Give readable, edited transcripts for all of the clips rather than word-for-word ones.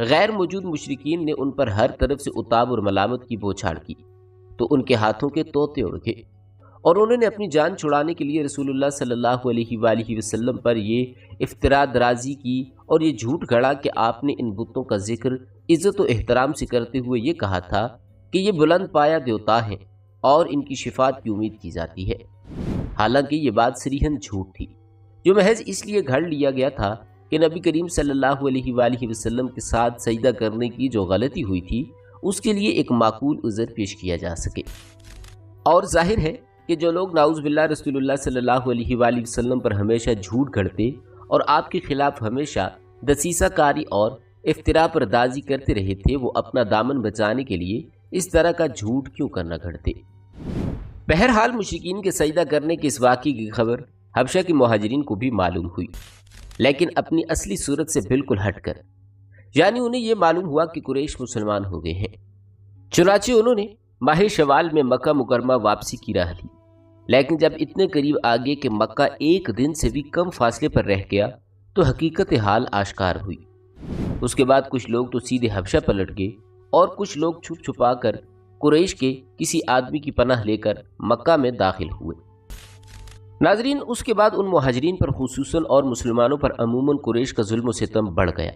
غیر موجود مشرکین نے ان پر ہر طرف سے اتاب اور ملامت کی بوچھاڑ کی تو ان کے ہاتھوں کے طوطے اڑ گئے، اور انہوں نے اپنی جان چھڑانے کے لیے رسول اللہ صلی اللہ علیہ وآلہ وسلم پر یہ افتراء درازی کی اور یہ جھوٹ گھڑا کہ آپ نے ان بتوں کا ذکر عزت و احترام سے کرتے ہوئے یہ کہا تھا کہ یہ بلند پایا دیوتا ہیں اور ان کی شفاعت کی امید کی جاتی ہے۔ حالانکہ یہ بات صریحاً جھوٹ تھی، جو محض اس لیے گھڑ لیا گیا تھا کہ نبی کریم صلی اللہ علیہ وآلہ وسلم کے ساتھ سجدہ کرنے کی جو غلطی ہوئی تھی اس کے لیے ایک معقول عذر پیش کیا جا سکے۔ اور ظاہر ہے کہ جو لوگ نعوذ باللہ رسول اللہ صلی اللہ علیہ وآلہ وسلم پر ہمیشہ جھوٹ گھڑتے اور آپ کے خلاف ہمیشہ دسیسہ کاری اور افتراء پردازی کرتے رہے تھے، وہ اپنا دامن بچانے کے لیے اس طرح کا جھوٹ کیوں کرنا گھڑتے؟ بہرحال مشرکین کے سجدہ کرنے کے اس واقعے کی خبر حبشہ کے مہاجرین کو بھی معلوم ہوئی، لیکن اپنی اصلی صورت سے بالکل ہٹ کر، یعنی انہیں یہ معلوم ہوا کہ قریش مسلمان ہو گئے ہیں۔ چنانچہ انہوں نے ماہ شوال میں مکہ مکرمہ واپسی کی راہ لی، لیکن جب اتنے قریب آگے کہ مکہ ایک دن سے بھی کم فاصلے پر رہ گیا تو حقیقت حال آشکار ہوئی۔ اس کے بعد کچھ لوگ تو سیدھے حبشہ پلٹ گئے اور کچھ لوگ چھپ چھپا کر قریش کے کسی آدمی کی پناہ لے کر مکہ میں داخل ہوئے۔ ناظرین، اس کے بعد ان مہاجرین پر خصوصاً اور مسلمانوں پر عموماً قریش کا ظلم و ستم بڑھ گیا،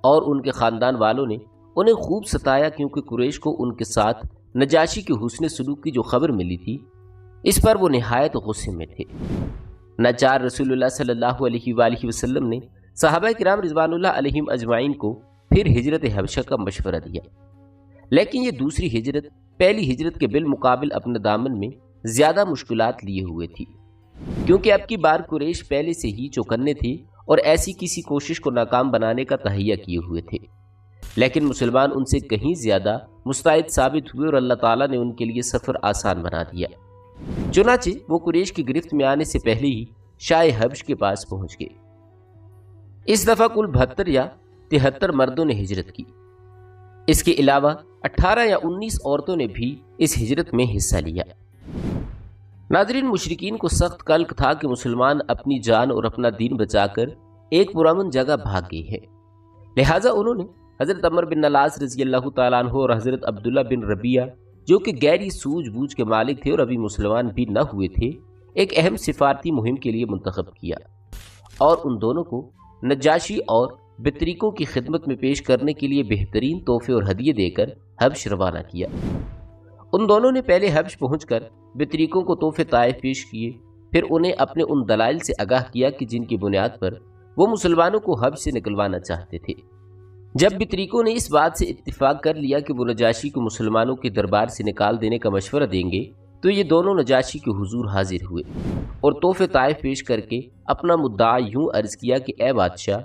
اور ان کے خاندان والوں نے انہیں خوب ستایا، کیونکہ قریش کو ان کے ساتھ نجاشی کے حسن سلوک کی جو خبر ملی تھی اس پر وہ نہایت غصے میں تھے۔ ناچار رسول اللہ صلی اللہ علیہ وآلہ وسلم نے صحابہ کرام رضوان اللہ علیہم اجمعین کو پھر ہجرت حبشہ کا مشورہ دیا، لیکن یہ دوسری ہجرت پہلی ہجرت کے بالمقابل اپنے دامن میں زیادہ مشکلات لیے ہوئے تھی، کیونکہ اب کی بار قریش پہلے سے ہی چوکنے تھی اور ایسی کسی کوشش کو ناکام بنانے کا تہیہ کیے ہوئے تھے، لیکن مسلمان ان سے کہیں زیادہ مستعد ثابت ہوئے اور اللہ تعالیٰ نے ان کے لیے سفر آسان بنا دیا۔ چنانچہ وہ قریش کی گرفت میں آنے سے پہلے ہی شاہ حبش کے پاس پہنچ گئے۔ اس دفعہ کل 72 یا 73 مردوں نے ہجرت کی، اس کے علاوہ 18 یا 19 عورتوں نے بھی اس ہجرت میں حصہ لیا۔ ناظرین، مشرکین کو سخت قلق تھا کہ مسلمان اپنی جان اور اپنا دین بچا کر ایک پرامن جگہ بھاگ گئے ہیں، لہٰذا انہوں نے حضرت عمر بن العاص رضی اللہ تعالیٰ عنہ اور حضرت عبداللہ بن ربیعہ، جو کہ گہری سوجھ بوجھ کے مالک تھے اور ابھی مسلمان بھی نہ ہوئے تھے، ایک اہم سفارتی مہم کے لیے منتخب کیا اور ان دونوں کو نجاشی اور بطریقوں کی خدمت میں پیش کرنے کے لیے بہترین تحفے اور ہدیے دے کر حبش روانہ کیا۔ ان دونوں نے پہلے حبش پہنچ کر بطریقوں کو تحفے طائف پیش کیے، پھر انہیں اپنے ان دلائل سے آگاہ کیا کہ جن کی بنیاد پر وہ مسلمانوں کو حبش سے نکلوانا چاہتے تھے۔ جب بطریقوں نے اس بات سے اتفاق کر لیا کہ وہ نجاشی کو مسلمانوں کے دربار سے نکال دینے کا مشورہ دیں گے، تو یہ دونوں نجاشی کے حضور حاضر ہوئے اور تحفے طائف پیش کر کے اپنا مدعا یوں عرض کیا کہ اے بادشاہ،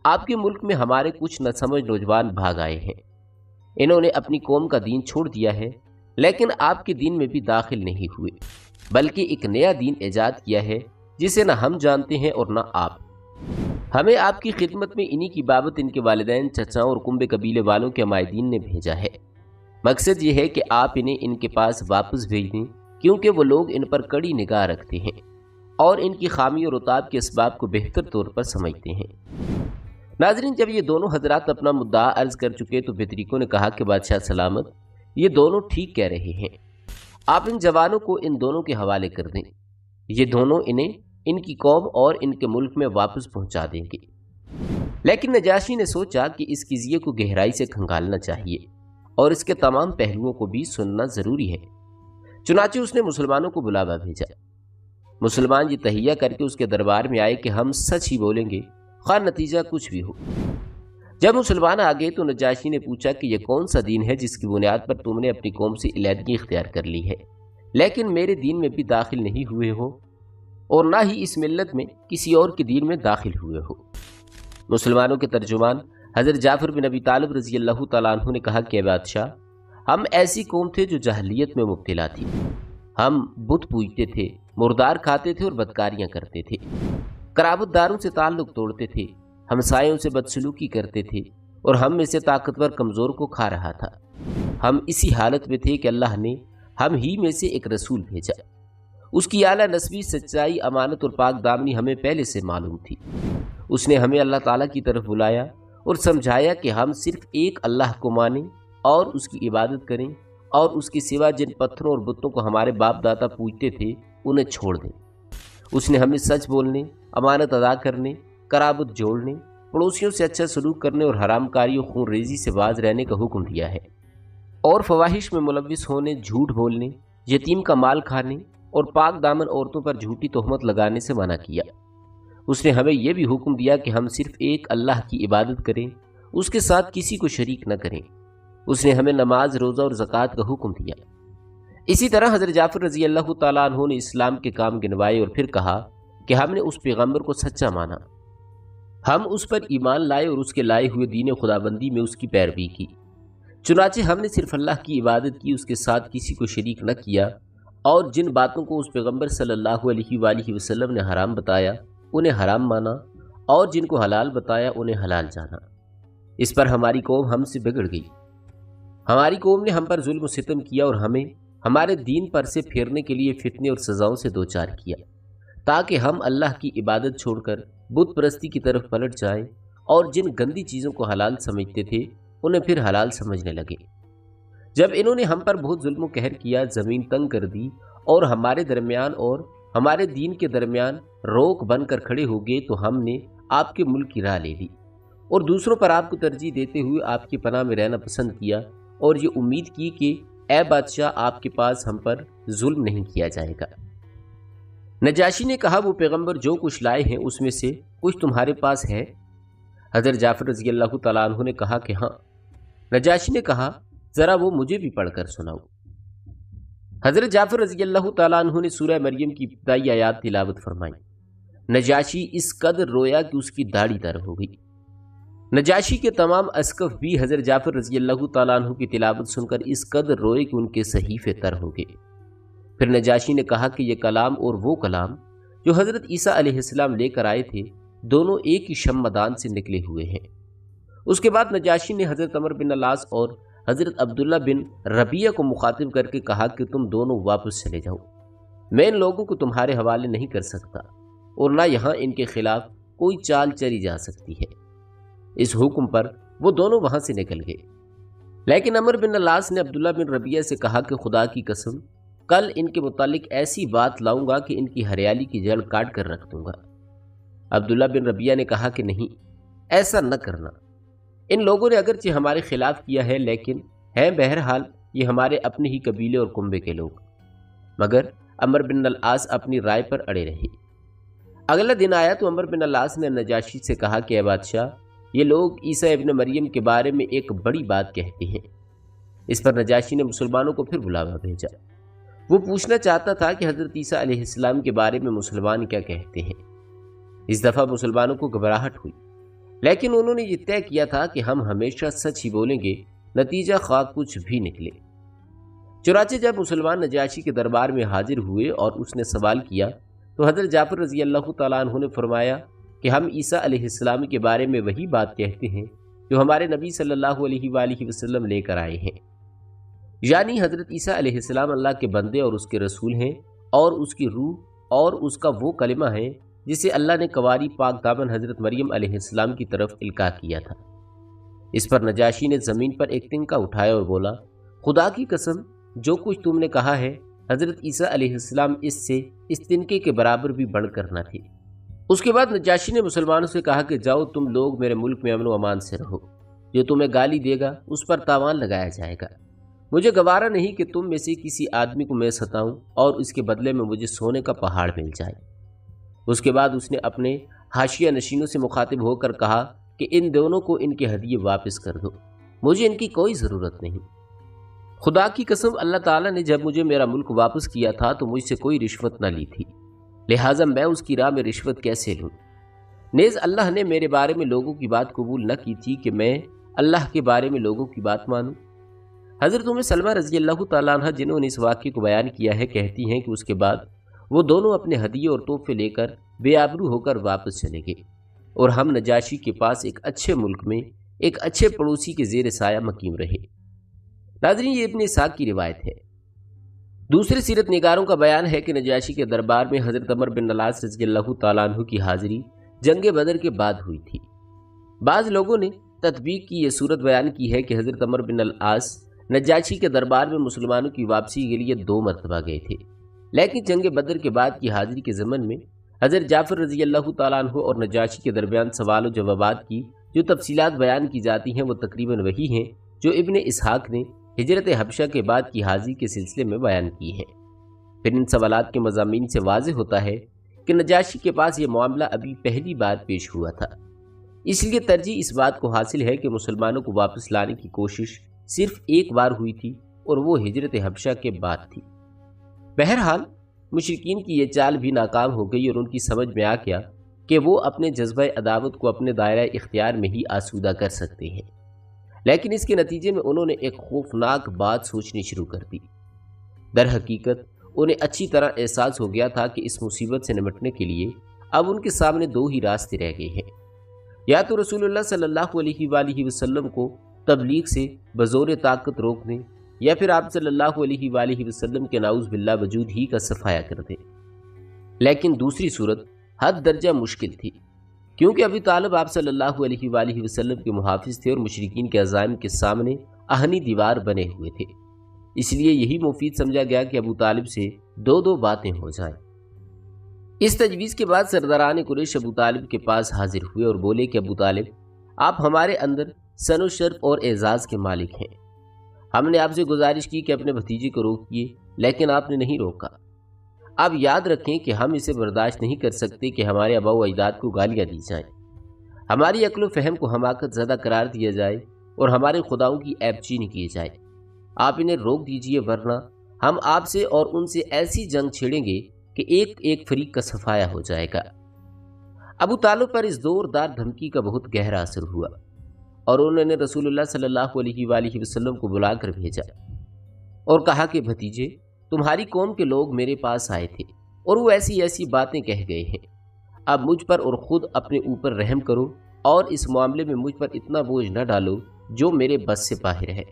آپ کے ملک میں ہمارے کچھ نہ سمجھ نوجوان بھاگ آئے ہیں، انہوں نے اپنی قوم کا دین چھوڑ دیا ہے، لیکن آپ کے دین میں بھی داخل نہیں ہوئے، بلکہ ایک نیا دین ایجاد کیا ہے جسے نہ ہم جانتے ہیں اور نہ آپ۔ ہمیں آپ کی خدمت میں انہی کی بابت ان کے والدین، چچاؤں اور کنبے قبیلے والوں کے عمائدین نے بھیجا ہے۔ مقصد یہ ہے کہ آپ انہیں ان کے پاس واپس بھیج دیں، کیونکہ وہ لوگ ان پر کڑی نگاہ رکھتے ہیں اور ان کی خامی اور عتاب کے اسباب کو بہتر طور پر سمجھتے ہیں۔ ناظرین، جب یہ دونوں حضرات اپنا مدعا عرض کر چکے تو بطریقوں نے کہا کہ بادشاہ سلامت، یہ دونوں ٹھیک کہہ رہے ہیں، آپ ان جوانوں کو ان دونوں کے حوالے کر دیں، یہ دونوں انہیں ان کی قوم اور ان کے ملک میں واپس پہنچا دیں گے۔ لیکن نجاشی نے سوچا کہ اس قضیے کو گہرائی سے کھنگالنا چاہیے اور اس کے تمام پہلوؤں کو بھی سننا ضروری ہے، چنانچہ اس نے مسلمانوں کو بلاوا بھیجا۔ مسلمان یہ تہیہ کر کے اس کے دربار میں آئے کہ ہم سچ ہی بولیں گے، خواہ نتیجہ کچھ بھی ہو۔ جب مسلمان آ گئے تو نجاشی نے پوچھا کہ یہ کون سا دین ہے جس کی بنیاد پر تم نے اپنی قوم سے علیحدگی اختیار کر لی ہے، لیکن میرے دین میں بھی داخل نہیں ہوئے ہو اور نہ ہی اس ملت میں کسی اور کے دین میں داخل ہوئے ہو؟ مسلمانوں کے ترجمان حضرت جعفر بن ابی طالب رضی اللہ تعالیٰ عنہ نے کہا کہ اے بادشاہ، ہم ایسی قوم تھے جو جاہلیت میں مبتلا تھی، ہم بت پوجتے تھے، مردار کھاتے تھے اور بدکاریاں کرتے تھے، قرابت داروں سے تعلق توڑتے تھے، ہمسایوں سے بدسلوکی کرتے تھے اور ہم میں سے طاقتور کمزور کو کھا رہا تھا۔ ہم اسی حالت میں تھے کہ اللہ نے ہم ہی میں سے ایک رسول بھیجا، اس کی اعلیٰ نسبی، سچائی، امانت اور پاک دامنی ہمیں پہلے سے معلوم تھی۔ اس نے ہمیں اللہ تعالیٰ کی طرف بلایا اور سمجھایا کہ ہم صرف ایک اللہ کو مانیں اور اس کی عبادت کریں اور اس کے سوا جن پتھروں اور بتوں کو ہمارے باپ دادا پوجتے تھے انہیں چھوڑ دیں۔ اس نے ہمیں سچ بولنے، امانت ادا کرنے، قرابت جوڑنے، پڑوسیوں سے اچھا سلوک کرنے اور حرام کاری و خون ریزی سے باز رہنے کا حکم دیا ہے، اور فواحش میں ملوث ہونے، جھوٹ بولنے، یتیم کا مال کھانے اور پاک دامن عورتوں پر جھوٹی تہمت لگانے سے منع کیا۔ اس نے ہمیں یہ بھی حکم دیا کہ ہم صرف ایک اللہ کی عبادت کریں، اس کے ساتھ کسی کو شریک نہ کریں۔ اس نے ہمیں نماز، روزہ اور زکوٰۃ کا حکم دیا۔ اسی طرح حضرت جعفر رضی اللہ تعالیٰ عنہ نے اسلام کے کام گنوائے اور پھر کہا کہ ہم نے اس پیغمبر کو سچا مانا، ہم اس پر ایمان لائے اور اس کے لائے ہوئے دین خدابندی میں اس کی پیروی کی۔ چنانچہ ہم نے صرف اللہ کی عبادت کی، اس کے ساتھ کسی کو شریک نہ کیا، اور جن باتوں کو اس پیغمبر صلی اللہ علیہ وآلہ وسلم نے حرام بتایا انہیں حرام مانا، اور جن کو حلال بتایا انہیں حلال جانا۔ اس پر ہماری قوم ہم سے بگڑ گئی۔ ہماری قوم نے ہم پر ظلم و ستم کیا اور ہمیں ہمارے دین پر سے پھیرنے کے لیے فتنے اور سزاؤں سے دوچار کیا، تاکہ ہم اللہ کی عبادت چھوڑ کر بت پرستی کی طرف پلٹ جائیں اور جن گندی چیزوں کو حلال سمجھتے تھے انہیں پھر حلال سمجھنے لگے۔ جب انہوں نے ہم پر بہت ظلم و قہر کیا، زمین تنگ کر دی اور ہمارے درمیان اور ہمارے دین کے درمیان روک بن کر کھڑے ہو گئے، تو ہم نے آپ کے ملک کی راہ لے لی اور دوسروں پر آپ کو ترجیح دیتے ہوئے آپ کی پناہ میں رہنا پسند کیا، اور یہ امید کی کہ اے بادشاہ آپ کے پاس ہم پر ظلم نہیں کیا جائے گا۔ نجاشی نے کہا وہ پیغمبر جو کچھ لائے ہیں اس میں سے کچھ تمہارے پاس ہے؟ حضرت جعفر رضی اللہ تعالیٰ عنہ نے کہا کہ ہاں۔ نجاشی نے کہا ذرا وہ مجھے بھی پڑھ کر سناؤ۔ حضرت جعفر رضی اللہ تعالیٰ عنہ نے سورہ مریم کی ابتدائی آیات تلاوت فرمائی۔ نجاشی اس قدر رویا کہ اس کی داڑھی تر ہو گئی۔ نجاشی کے تمام اسقف بھی حضرت جعفر رضی اللہ تعالیٰ عنہ کی تلاوت سن کر اس قدر روئے کہ ان کے صحیفے تر ہو گئے۔ پھر نجاشی نے کہا کہ یہ کلام اور وہ کلام جو حضرت عیسیٰ علیہ السلام لے کر آئے تھے دونوں ایک ہی شمعدان سے نکلے ہوئے ہیں۔ اس کے بعد نجاشی نے حضرت عمر بن العاص اور حضرت عبداللہ بن ربیعہ کو مخاطب کر کے کہا کہ تم دونوں واپس چلے جاؤ، میں ان لوگوں کو تمہارے حوالے نہیں کر سکتا اور نہ یہاں ان کے خلاف کوئی چال چلی جا سکتی ہے۔ اس حکم پر وہ دونوں وہاں سے نکل گئے، لیکن عمر بن العاص نے عبداللہ بن ربیعہ سے کہا کہ خدا کی قسم کل ان کے متعلق ایسی بات لاؤں گا کہ ان کی ہریالی کی جڑ کاٹ کر رکھ دوں گا۔ عبداللہ بن ربیعہ نے کہا کہ نہیں، ایسا نہ کرنا، ان لوگوں نے اگرچہ ہمارے خلاف کیا ہے لیکن ہیں بہرحال یہ ہمارے اپنے ہی قبیلے اور کنبے کے لوگ۔ مگر عمر بن العاص اپنی رائے پر اڑے رہے۔ اگلا دن آیا تو عمر بن العاص نے نجاشی سے کہا کہ اے بادشاہ، یہ لوگ عیسیٰ ابن مریم کے بارے میں ایک بڑی بات کہتے ہیں۔ اس پر نجاشی نے مسلمانوں کو پھر بلاوا بھیجا۔ وہ پوچھنا چاہتا تھا کہ حضرت عیسیٰ علیہ السلام کے بارے میں مسلمان کیا کہتے ہیں۔ اس دفعہ مسلمانوں کو گھبراہٹ ہوئی، لیکن انہوں نے یہ طے کیا تھا کہ ہم ہمیشہ سچ ہی بولیں گے، نتیجہ خواہ کچھ بھی نکلے۔ چنانچہ جب مسلمان نجاشی کے دربار میں حاضر ہوئے اور اس نے سوال کیا تو حضرت جعفر رضی اللہ تعالیٰ عنہ نے فرمایا کہ ہم عیسیٰ علیہ السلام کے بارے میں وہی بات کہتے ہیں جو ہمارے نبی صلی اللہ علیہ وآلہ وسلم لے کر آئے ہیں، یعنی حضرت عیسیٰ علیہ السلام اللہ کے بندے اور اس کے رسول ہیں، اور اس کی روح اور اس کا وہ کلمہ ہے جسے اللہ نے کنواری پاک دامن حضرت مریم علیہ السلام کی طرف القاء کیا تھا۔ اس پر نجاشی نے زمین پر ایک تنکا اٹھایا اور بولا، خدا کی قسم جو کچھ تم نے کہا ہے حضرت عیسیٰ علیہ السلام اس تنکے کے برابر بھی بڑھ کر نہ تھے۔ اس کے بعد نجاشی نے مسلمانوں سے کہا کہ جاؤ تم لوگ میرے ملک میں امن و امان سے رہو، جو تمہیں گالی دے گا اس پر تاوان لگایا جائے گا۔ مجھے گوارا نہیں کہ تم میں سے کسی آدمی کو میں ستاؤں اور اس کے بدلے میں مجھے سونے کا پہاڑ مل جائے۔ اس کے بعد اس نے اپنے حاشیہ نشینوں سے مخاطب ہو کر کہا کہ ان دونوں کو ان کے ہدیے واپس کر دو، مجھے ان کی کوئی ضرورت نہیں۔ خدا کی قسم اللہ تعالیٰ نے جب مجھے میرا ملک واپس کیا تھا تو مجھ سے کوئی رشوت نہ لی تھی، لہٰذا میں اس کی راہ میں رشوت کیسے لوں؟ نیز اللہ نے میرے بارے میں لوگوں کی بات قبول نہ کی تھی کہ میں اللہ کے بارے میں لوگوں کی بات مانوں۔ حضرت ام سلمہ رضی اللہ تعالیٰ عنہ جنہوں نے اس واقعے کو بیان کیا ہے کہتی ہیں کہ اس کے بعد وہ دونوں اپنے ہدیے اور تحفے لے کر بے آبرو ہو کر واپس چلے گئے، اور ہم نجاشی کے پاس ایک اچھے ملک میں ایک اچھے پڑوسی کے زیر سایہ مقیم رہے۔ ناظرین، یہ ابن اسحاق کی روایت ہے۔ دوسرے سیرت نگاروں کا بیان ہے کہ نجاشی کے دربار میں حضرت عمر بن العاص رضی اللہ تعالیٰ عنہ کی حاضری جنگ بدر کے بعد ہوئی تھی۔ بعض لوگوں نے تطبیق کی یہ صورت بیان کی ہے کہ حضرت عمر بن العاص نجاشی کے دربار میں مسلمانوں کی واپسی کے لیے 2 مرتبہ گئے تھے، لیکن جنگ بدر کے بعد کی حاضری کے ضمن میں حضرت جعفر رضی اللہ تعالیٰ عنہ اور نجاشی کے درمیان سوال و جوابات کی جو تفصیلات بیان کی جاتی ہیں وہ تقریباً وہی ہیں جو ابن اسحاق نے ہجرت حبشہ کے بعد کی حاضری کے سلسلے میں بیان کی ہیں۔ پھر ان سوالات کے مضامین سے واضح ہوتا ہے کہ نجاشی کے پاس یہ معاملہ ابھی پہلی بار پیش ہوا تھا، اس لیے ترجیح اس بات کو حاصل ہے کہ مسلمانوں کو واپس لانے کی کوشش صرف ایک بار ہوئی تھی اور وہ ہجرت حبشہ کے بعد تھی۔ بہرحال مشرکین کی یہ چال بھی ناکام ہو گئی اور ان کی سمجھ میں آ گیا کہ وہ اپنے جذبہ عداوت کو اپنے دائرہ اختیار میں ہی آسودہ کر سکتے ہیں، لیکن اس کے نتیجے میں انہوں نے ایک خوفناک بات سوچنی شروع کر دی۔ در حقیقت انہیں اچھی طرح احساس ہو گیا تھا کہ اس مصیبت سے نمٹنے کے لیے اب ان کے سامنے 2 ہی راستے رہ گئے ہیں، یا تو رسول اللہ صلی اللہ علیہ وآلہ وسلم کو تبلیغ سے بزور طاقت روک دیں، یا پھر آپ صلی اللہ علیہ وآلہ وسلم کے نعوذ باللہ وجود ہی کا صفایا کر دیں۔ لیکن دوسری صورت حد درجہ مشکل تھی، کیونکہ ابو طالب آپ صلی اللہ علیہ وآلہ وسلم کے محافظ تھے اور مشرکین کے عزائم کے سامنے اہنی دیوار بنے ہوئے تھے، اس لیے یہی مفید سمجھا گیا کہ ابو طالب سے 2 باتیں ہو جائیں۔ اس تجویز کے بعد سرداران قریش ابو طالب کے پاس حاضر ہوئے اور بولے کہ ابو طالب، آپ ہمارے اندر سن و شرف اور اعزاز کے مالک ہیں، ہم نے آپ سے گزارش کی کہ اپنے بھتیجے کو روکیے، لیکن آپ نے نہیں روکا۔ آپ یاد رکھیں کہ ہم اسے برداشت نہیں کر سکتے کہ ہمارے آباء و اجداد کو گالیاں دی جائیں، ہماری عقل و فہم کو حماقت زدہ قرار دیا جائے اور ہمارے خداؤں کی عیب چینی کی جائے۔ آپ انہیں روک دیجئے، ورنہ ہم آپ سے اور ان سے ایسی جنگ چھیڑیں گے کہ ایک ایک فریق کا صفایا ہو جائے گا۔ ابو طالب پر اس زوردار دھمکی کا بہت گہرا اثر ہوا اور انہوں نے رسول اللہ صلی اللہ علیہ وآلہ وسلم کو بلا کر بھیجا اور کہا کہ بھتیجے، تمہاری قوم کے لوگ میرے پاس آئے تھے اور وہ ایسی ایسی باتیں کہہ گئے ہیں، اب مجھ پر اور خود اپنے اوپر رحم کرو اور اس معاملے میں مجھ پر اتنا بوجھ نہ ڈالو جو میرے بس سے باہر ہے۔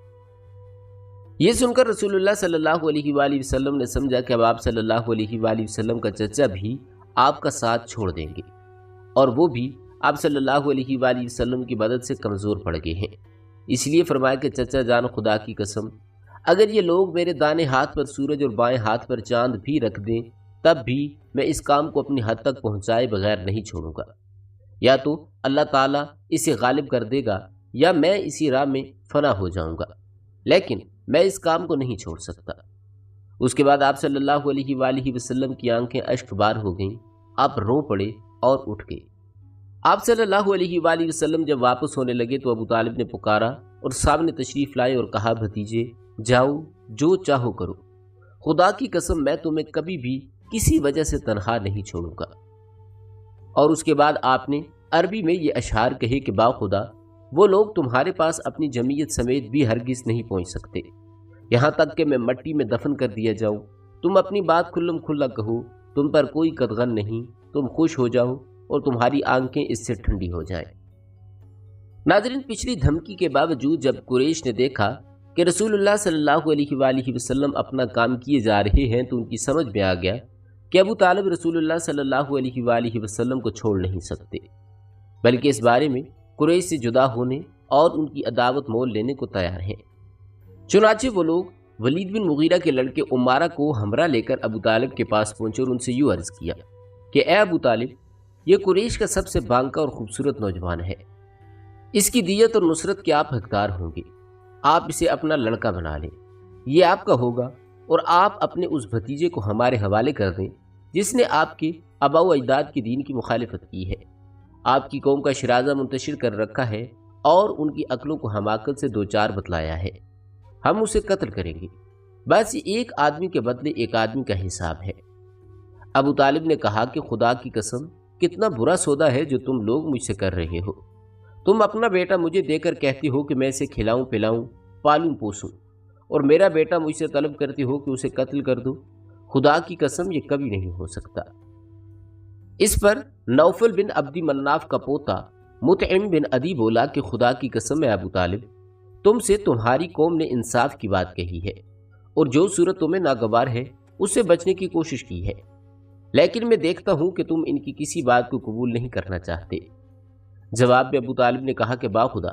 یہ سن کر رسول اللہ صلی اللہ علیہ وآلہ وسلم نے سمجھا کہ اب آپ صلی اللہ علیہ وآلہ وسلم کا چچا بھی آپ کا ساتھ چھوڑ دیں گے، اور وہ بھی آپ صلی اللہ علیہ وآلہ وسلم کی مدد سے کمزور پڑ گئے ہیں، اس لیے فرمایا کہ چچا جان، خدا کی قسم، اگر یہ لوگ میرے دائیں ہاتھ پر سورج اور بائیں ہاتھ پر چاند بھی رکھ دیں تب بھی میں اس کام کو اپنی حد تک پہنچائے بغیر نہیں چھوڑوں گا، یا تو اللہ تعالیٰ اسے غالب کر دے گا یا میں اسی راہ میں فنا ہو جاؤں گا، لیکن میں اس کام کو نہیں چھوڑ سکتا۔ اس کے بعد آپ صلی اللہ علیہ وآلہ وسلم کی آنکھیں اشک بار ہو گئیں، آپ رو پڑے اور اٹھ گئے۔ آپ صلی اللہ علیہ وآلہ وسلم جب واپس ہونے لگے تو ابو طالب نے پکارا اور سامنے تشریف لائے اور کہا، بھتیجے جاؤ، جو چاہو کرو، خدا کی قسم میں تمہیں کبھی بھی کسی وجہ سے تنہا نہیں چھوڑوں گا۔ اور اس کے بعد آپ نے عربی میں یہ اشعار کہے کہ باخدا وہ لوگ تمہارے پاس اپنی جمعیت سمیت بھی ہرگز نہیں پہنچ سکتے، یہاں تک کہ میں مٹی میں دفن کر دیا جاؤں، تم اپنی بات کھلم کھلا کہو، تم پر کوئی قدغن نہیں، تم خوش ہو جاؤ اور تمہاری آنکھیں اس سے ٹھنڈی ہو جائیں۔ ناظرین، پچھلی دھمکی کے باوجود جب قریش نے دیکھا کہ رسول اللہ صلی اللہ علیہ وآلہ وسلم اپنا کام کیے جا رہے ہیں تو ان کی سمجھ میں آ گیا کہ ابو طالب رسول اللہ صلی اللہ علیہ وآلہ وسلم کو چھوڑ نہیں سکتے، بلکہ اس بارے میں قریش سے جدا ہونے اور ان کی عداوت مول لینے کو تیار ہیں۔ چنانچہ وہ لوگ ولید بن مغیرہ کے لڑکے عمارہ کو ہمراہ لے کر ابو طالب کے پاس پہنچے اور ان سے یوں عرض کیا کہ اے ابو طالب، یہ قریش کا سب سے بانکا اور خوبصورت نوجوان ہے، اس کی دیت اور نصرت کے آپ حقدار ہوں گے، آپ اسے اپنا لڑکا بنا لیں، یہ آپ کا ہوگا، اور آپ اپنے اس بھتیجے کو ہمارے حوالے کر دیں جس نے آپ کے آباء و اجداد کے دین کی مخالفت کی ہے، آپ کی قوم کا شرازہ منتشر کر رکھا ہے اور ان کی عقلوں کو حماقت سے دوچار بتلایا ہے، ہم اسے قتل کریں گے، بس یہ ایک آدمی کے بدلے ایک آدمی کا حساب ہے۔ ابو طالب نے کہا کہ خدا کی قسم، کتنا برا سودا ہے جو تم لوگ مجھ سے کر رہے ہو، تم اپنا بیٹا مجھے دے کر کہتی ہو کہ میں اسے کھلاؤں پلاؤں پالوں پوسوں، اور میرا بیٹا مجھ سے طلب کرتی ہو کہ اسے قتل کر دو، خدا کی قسم یہ کبھی نہیں ہو سکتا۔ اس پر نوفل بن عبد مناف کا پوتا مطعم بن عدی بولا کہ خدا کی قسم ہے ابو طالب، تم سے تمہاری قوم نے انصاف کی بات کہی ہے اور جو صورت تمہیں ناگوار ہے اس سے بچنے کی کوشش کی ہے، لیکن میں دیکھتا ہوں کہ تم ان کی کسی بات کو قبول نہیں کرنا چاہتے۔ جواب میں ابو طالب نے کہا کہ باخدا،